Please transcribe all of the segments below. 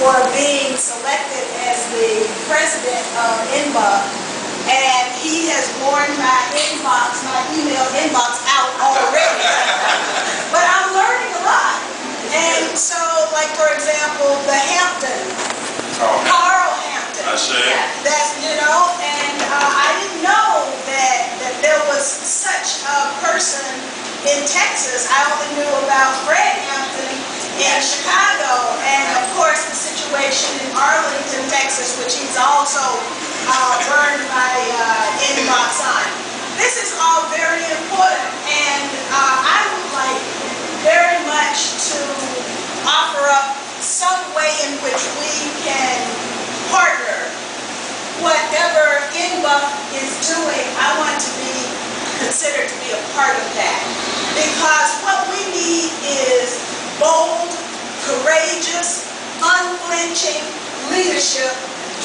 for being selected as the president of NBUF, and he has worn my inbox, my email inbox out already. But I'm learning a lot. And so, like for example, the Hampton, Carl Hampton. I see. That's, you know, and I didn't know that there was such a person in Texas. I only knew about Fred Hampton in Chicago, and of course the situation in Arlington, Texas, which he's also burned my inbox on. This is all very important, and I would like very much to offer up some way in which we can partner. Whatever NBUF is doing, I want to be considered to be a part of that, because what we need is bold, courageous, unflinching leadership,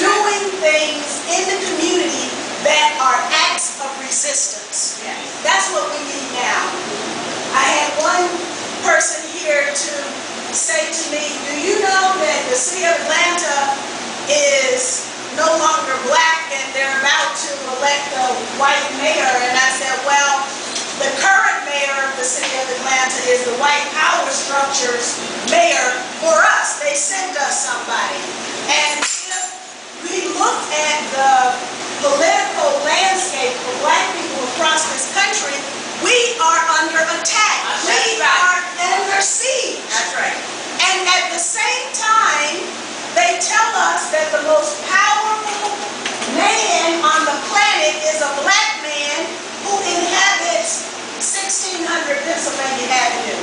doing things in the community that are acts of resistance. Yes. That's what we need now. I had one person here to say to me, do you know that the city of Atlanta is no longer black and they're about to elect a white mayor? And I said, well, the current mayor of the city of Atlanta is the white power structures mayor for us. They sent us somebody. And if we look at the political landscape for black people across this country, we are under attack. We are under siege. That's right. And at the same time, they tell us that the most powerful man on the planet is a black man who inhabits 1600 Pennsylvania Avenue.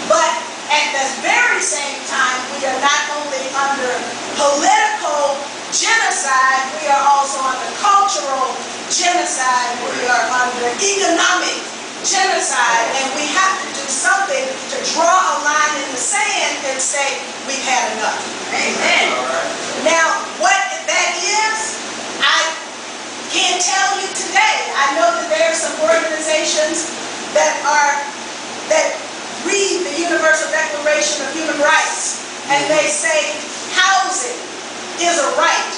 But at the very same time, we are not only under political genocide, we are also under cultural genocide, we are under economic genocide, and we have to do something to draw a line in the sand and say, we've had enough. Amen. Now, what that is, I can't tell you today. I know that there are some organizations that read the Universal Declaration of Human Rights, and they say housing is a right,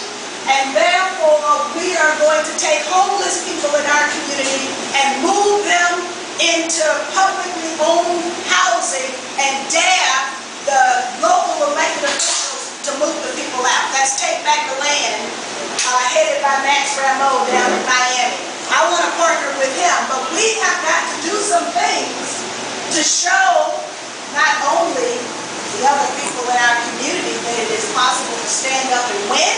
and therefore we are going to take homeless people in our community and move them into publicly owned housing and dare the local elected officials to move the people out. That's Take Back the Land, headed by Max Rameau down in Miami. I want to partner with him, but we have got to do some things to show not only the other people in our community that it is possible to stand up and win,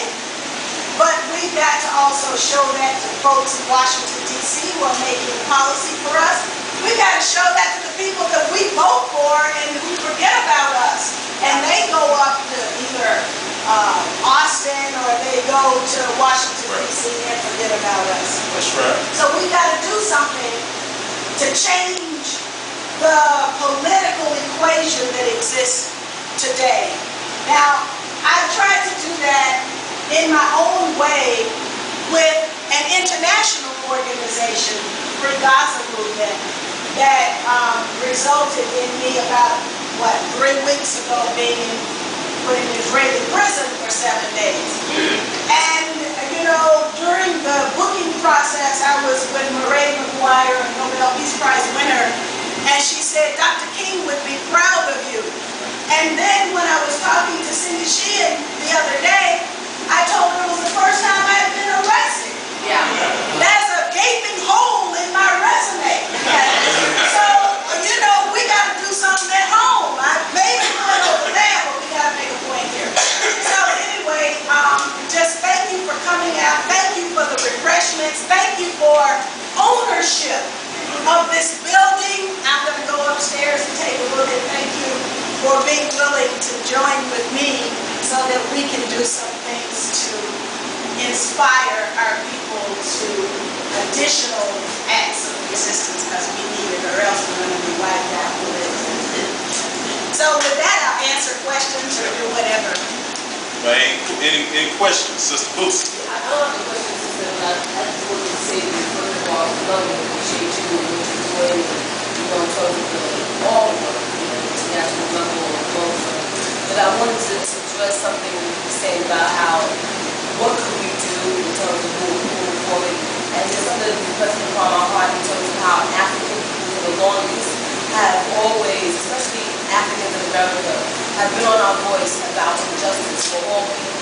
but we've got to also show that to folks in Washington, D.C. who are making policy for us. We've got to show that to the people that we vote for and who forget about us. And they go up to either Austin or they go to Washington, D.C. and forget about us. That's right. So we've got to do something to change the political equation that exists today. Now, I've tried to do that in my own way with an international organization, Free Gaza Movement, that resulted in me about, 3 weeks ago being put in Israeli prison for 7 days. And, you know, during the booking process, I was with Mairead McGuire, a Nobel Peace Prize winner, and she said, Dr. King would be proud of you. And then when I was talking to Cindy Sheehan the other day, I told her it was the first time I had been arrested. Yeah. There's a gaping hole in my resume. So, you know, we got to do something at home. I made a point over there, but we got to make a point here. So anyway, just thank you for coming out. Thank you for the refreshments. Thank you for ownership of this building. I'm going to go upstairs and take a look, and thank you for being willing to join with me so that we can do some things to inspire our people to additional acts of resistance, because we need it, or else we're going to be wiped out politically. So with that, I'll answer questions or do whatever. Any questions, Sister Boosie? I don't have a question, Sister, but I just wanted to say this. First of all, I love and appreciate you and what you're doing. You're going to talk all of us, international level, but I wanted to address something America have been on our voice about injustice for all people.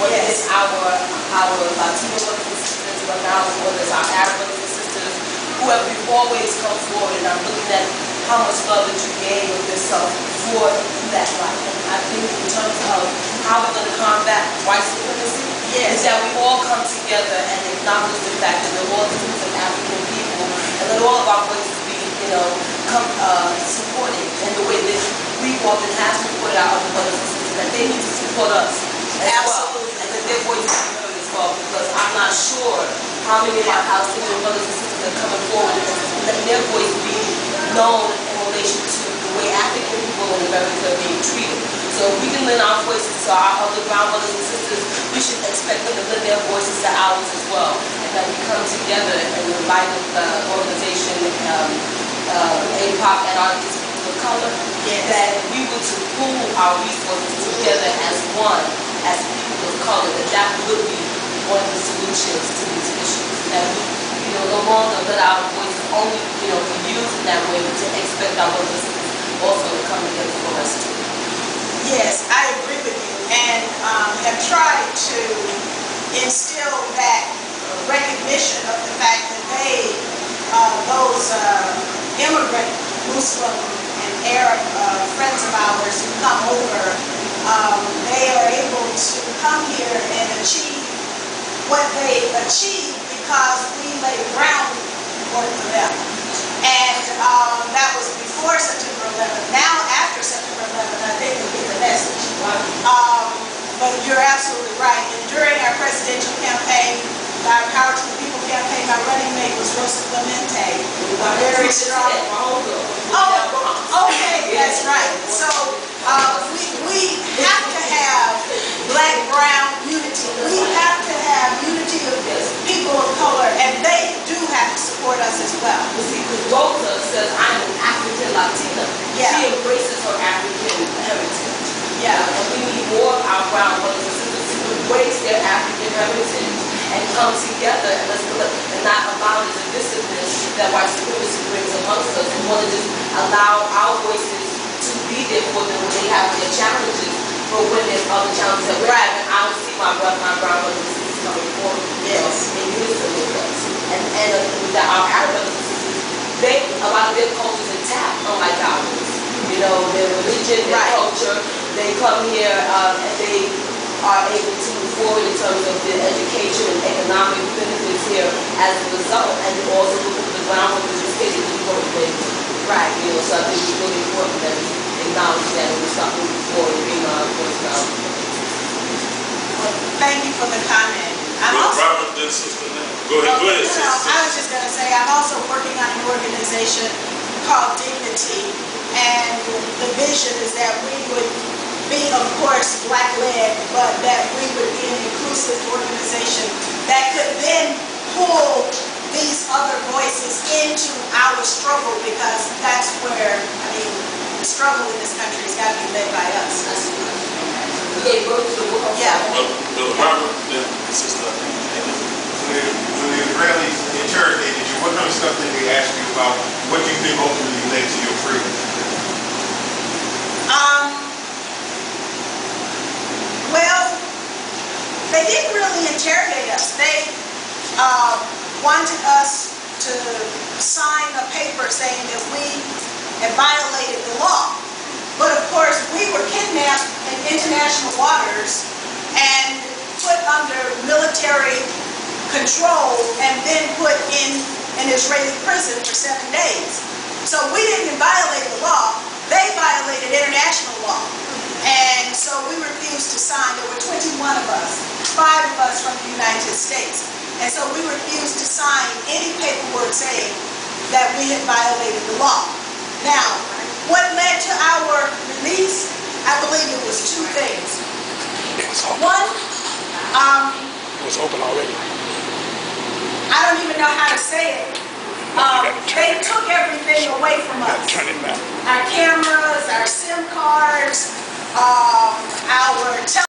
Whether it's our Latino brothers and sisters, but now whether it's our Arab brothers and sisters, whoever, you've always come forward, and I'm looking at how much love that you gave of yourself for that life. And I think in terms of how we're going to combat white supremacy, is that we all come together and acknowledge the fact that we're all different from African people, and let all of our voices be, supported in the way that we often have supported our other brothers and sisters, that they need to support us as well, and that their voices be heard as well, because I'm not sure how many of our Palestinian brothers and sisters are coming forward and letting their voice be known in relation to the way African people in America are being treated. So if we can lend our voices to our other brown brothers and sisters, we should expect them to lend their voices to ours as well, and that we come together and invite the organization, APOC and our people of color, that we would pool our resources together as one, as people of color, that would be one of the solutions to these issues. That we, no longer let our voices only, be used in that way, but to expect our brothers and sisters also to come together for us too. Yes, I agree with you, and have tried to instill that recognition of the fact that those immigrant Muslim and Arab friends of ours who come over, they are able to come here and achieve what they achieve because we lay groundwork for them. And that was before September 11th. Now, after September 11th, I think we get the message. But you're absolutely right. And during our presidential campaign, our Power to the People campaign, my running mate was Rosa Clemente. Very strong. Oh, okay, that's right. So we have to have black-brown unity. We have to have unity of people of color, and they do have to support us as well. You see, because Rosa says, I'm an African Latina. Yeah. She embraces her African heritage. Yeah. And we need more of our brown brothers and sisters to embrace their African heritage and come together and not allow the divisiveness that white supremacy brings amongst us, and want to just allow our voices to be there for them when they have their challenges, but when there's other challenges that we're having, I would see my brown brothers and sisters coming forward, in unison with us. And with our Arab brothers and sisters, a lot of their culture is intact, unlike ours. Their religion, their culture, they come here and they are able to move forward in terms of their education and economic benefits here as a result, and also look at the ground work in this case that we work with. Right. So I think it's really important that we acknowledge that and we start moving forward and being our voice now. Thank you for the comment. Robert, then sister, go ahead, sister. I was just going to say, I'm also working on an organization called Dignity, and the vision is that we would be, of course, black-led, but that we would be an inclusive organization that could then pull these other voices into our struggle, because that's where, the struggle in this country has got to be led by us. Yeah, go to the world. Yeah. Brother Robert, then sister. When the Israelis interrogated you, what kind of stuff did they ask you about? What do you think ultimately led to your freedom? Well, they didn't really interrogate us. They wanted us to sign a paper saying that we had violated the law. But of course, we were kidnapped in international waters and put under military control and then put in an Israeli prison for 7 days. So we didn't violate the law. They violated international law. And so we refused to sign. There were 21 of us, 5 of us from the United States. And so we refused to sign any paperwork saying that we had violated the law. Now, what led to our release? I believe it was 2 things. It was open. One, It was open already. I don't even know how to say it. They took everything away from us. Turn it back. Our cameras, our SIM cards, our